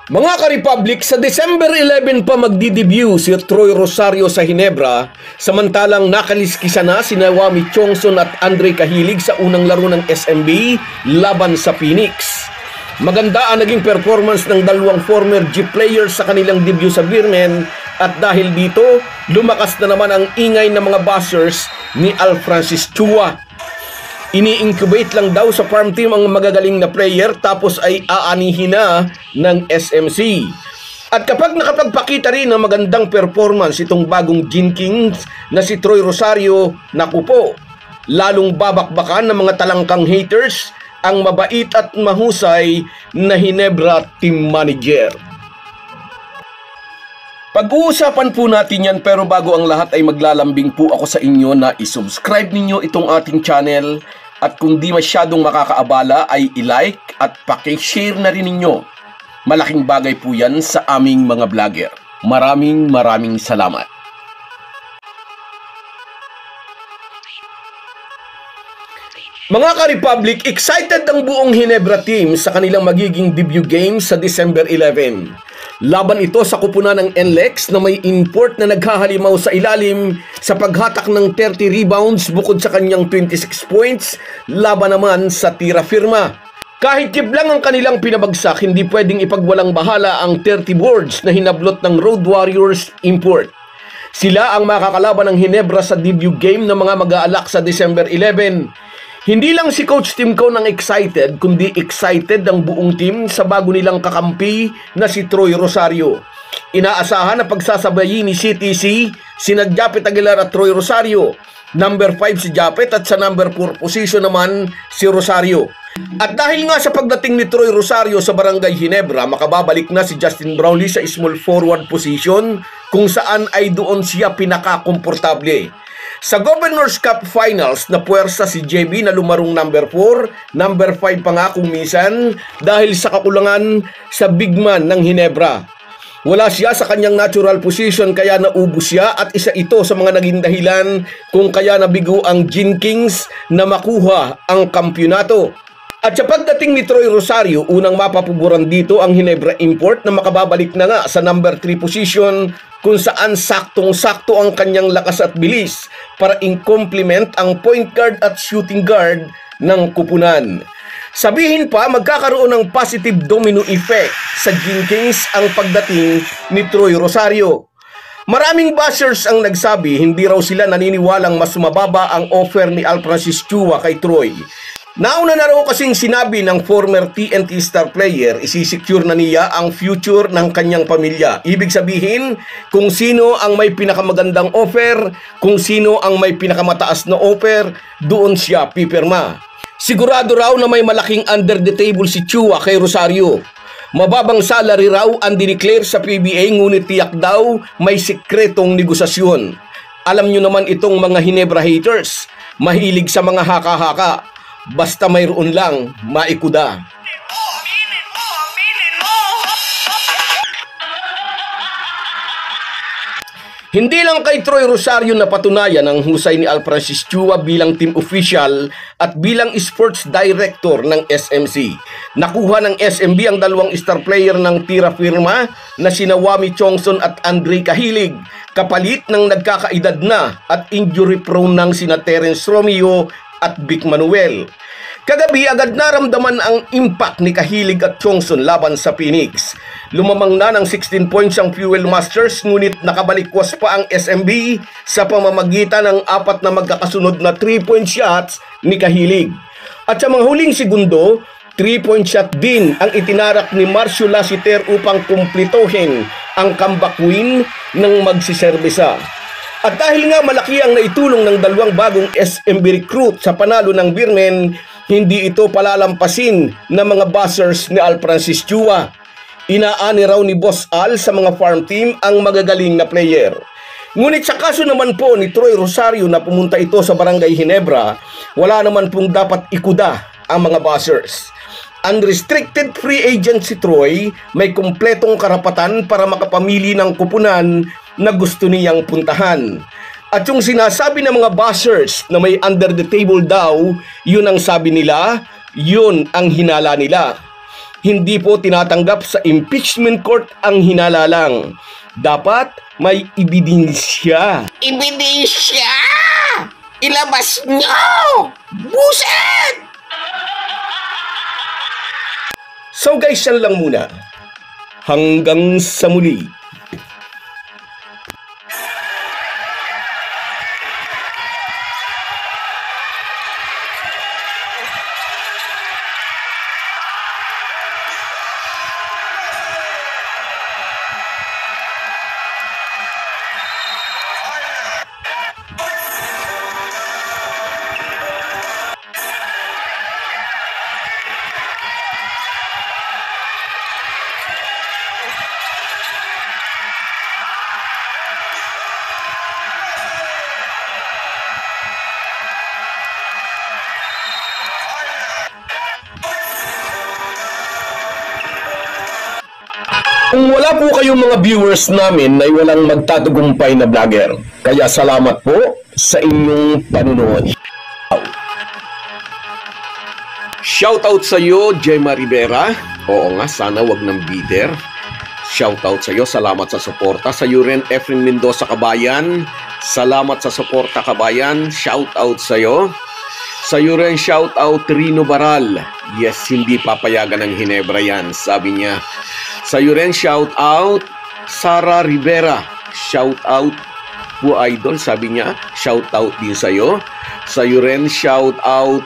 Mga ka-Republic, sa December 11 pa magdidebut si Troy Rosario sa Ginebra, samantalang nakaliskisa na sina Wami Chongson at Andre Cahilig sa unang laro ng SMB laban sa Phoenix. Maganda ang naging performance ng dalawang former G players sa kanilang debut sa Birmen at dahil dito, lumakas na naman ang ingay ng mga buzzers ni Al Francis Chua. Ini-incubate lang daw sa farm team ang magagaling na player tapos ay aanihin na ng SMC. At kapag nakapagpakita rin ng magandang performance itong bagong Gin Kings na si Troy Rosario, naku po, lalong babakbakan ng mga talangkang haters ang mabait at mahusay na Ginebra team manager. Pag-uusapan po natin yan, pero bago ang lahat ay maglalambing po ako sa inyo na isubscribe ninyo itong ating channel. At kung di masyadong makakaabala ay i-like at paki-share na rin ninyo. Malaking bagay po yan sa aming mga vlogger. Maraming salamat. Mga ka-Republic, excited ang buong Ginebra team sa kanilang magiging debut game sa December 11. Laban ito sa kupunan ng NLEX na may import na naghahalimaw sa ilalim sa paghatak ng 30 rebounds bukod sa kanyang 26 points, laban naman sa tira firma. Kahit lang ang kanilang pinabagsak, hindi pwedeng ipagwalang bahala ang 30 boards na hinablot ng Road Warriors import. Sila ang makakalaban ng Ginebra sa debut game ng mga mag-aalak sa December 11. Hindi lang si Coach Tim Cone ang excited, kundi excited ang buong team sa bago nilang kakampi na si Troy Rosario. Inaasahan na pagsasabayin ni CTC, sina Japet Aguilar at Troy Rosario. Number 5 si Japet at sa number 4 position naman si Rosario. At dahil nga sa pagdating ni Troy Rosario sa Barangay Ginebra, makababalik na si Justin Brownlee sa small forward position kung saan ay doon siya pinakakomportable. Sa Governor's Cup Finals, na puwersa si JB na lumarong number 4, number 5 pa nga kung minsan dahil sa kakulangan sa big man ng Ginebra. Wala siya sa kanyang natural position kaya naubos siya at isa ito sa mga naging dahilan kung kaya nabigo ang Gin Kings na makuha ang kampyonato. At sa pagdating ni Troy Rosario, unang mapapuburan dito ang Ginebra import na makababalik na nga sa number 3 position kung saan saktong-sakto ang kanyang lakas at bilis para in-complement ang point guard at shooting guard ng kupunan. Sabihin pa, magkakaroon ng positive domino effect sa Gin Kings ang pagdating ni Troy Rosario. Maraming bashers ang nagsabi hindi raw sila naniniwalang mas mababa ang offer ni Al Francis Chua kay Troy. Nauna na raw kasing sinabi ng former TNT star player, isisecure na niya ang future ng kanyang pamilya. Ibig sabihin, kung sino ang may pinakamagandang offer, kung sino ang may pinakamataas na offer, doon siya pipirma. Sigurado raw na may malaking under the table si Chua kay Rosario. Mababang salary raw ang dineclare sa PBA, ngunit tiyak daw may sikretong negosasyon. Alam nyo naman itong mga Ginebra haters, mahilig sa mga haka-haka. Basta mayroon lang, maikuda. Hindi lang kay Troy Rosario napatunayan ang husay ni Al Francis Chua bilang team official at bilang sports director ng SMC. Nakuha ng SMB ang dalawang star player ng tira firma na sina Wami Chongson at Andre Cahilig, kapalit ng nagkakaedad na at injury prone ng sina Terence Romeo at Vic Manuel. Kagabi agad naramdaman ang impact ni Cahilig at Chongson laban sa Phoenix. Lumamang na ng 16 points ang Fuel Masters, ngunit nakabalikwas pa ang SMB sa pamamagitan ng 4 na magkakasunod na 3-point shots ni Cahilig. At sa mga huling segundo, 3-point shot din ang itinarak ni Marcio Lassiter upang kumplitohin ang comeback win ng magsiserbisa. At dahil nga malaki ang naitulong ng dalawang bagong SMB recruit sa panalo ng Birmen, hindi ito palalampasin ng mga buzzers ni Al Francis Chua. Inaani raw ni Boss Al sa mga farm team ang magagaling na player. Ngunit sa kaso naman po ni Troy Rosario na pumunta ito sa Barangay Ginebra, wala naman pong dapat ikuda ang mga buzzers. Unrestricted free agent si Troy, may kumpletong karapatan para makapamili ng kupunan na gusto niyang puntahan. At yung sinasabi ng mga buzzers na may under the table daw, yun ang sabi nila, yun ang hinala nila. Hindi po tinatanggap sa impeachment court ang hinalalang. Dapat may ebidensya. Ebidensya! Ilabas nyo! Buset! So guys, yan lang muna. Hanggang sa muli. Kung wala po kayong mga viewers namin ay walang magtatagumpay na vlogger. Kaya salamat po sa inyong panunood. Shoutout sa iyo, Gemma Rivera. Oo nga, sana wag nang bitter. Shoutout sa iyo, salamat sa suporta. Sa iyo rin, Efren Mendoza Kabayan. Salamat sa suporta, Kabayan. Shoutout sa iyo. Sa iyo rin, shoutout Rino Baral. Yes, hindi papayagan ng Hinebra yan, sabi niya. Sa iyo rin, shoutout Sara Rivera. Shoutout po, idol, sabi niya. Shoutout din sa iyo. Sa iyo rin, shoutout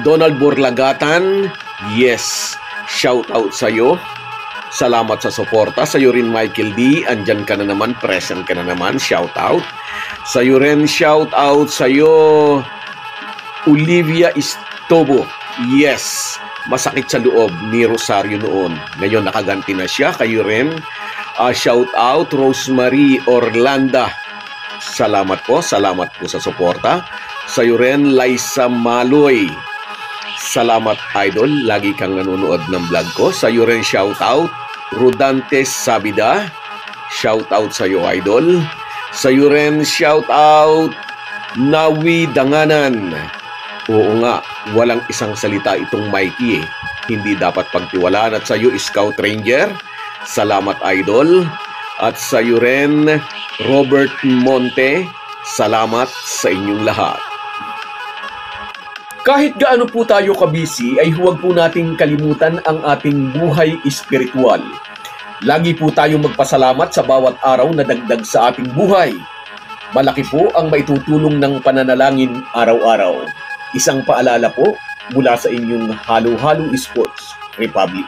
Donald Borlagatan. Yes, shoutout sa iyo. Salamat sa suporta. Sa iyo rin, Michael D. Andyan ka na naman, present ka na naman. Shoutout. Sa iyo rin, shoutout sa iyo, Olivia Istobo. Yes, masakit sa loob ni Rosario noon. Ngayon nakaganti na siya. Kayo rin, shout out Rosemary Orlanda. Salamat po sa suporta. Sa iyo rin, Liza Maloy. Salamat, idol. Lagi kang nanonood ng vlog ko. Sa iyo rin, shout out Rodantes Sabida. Shout out sa iyo, idol. Sa iyo rin, shout out Nawi Danganan. Oo nga, walang isang salita itong Mikey eh. Hindi dapat pagtiwalaan. At sa iyo, Scout Ranger, salamat, idol. At sa iyo rin, Robert Monte, salamat sa inyong lahat. Kahit gaano po tayo kabisi, ay huwag po nating kalimutan ang ating buhay espiritual. Lagi po tayong magpasalamat sa bawat araw na dagdag sa ating buhay. Malaki po ang maitutulong ng pananalangin araw-araw. Isang paalala po mula sa inyong Halo Halo Sports Republic.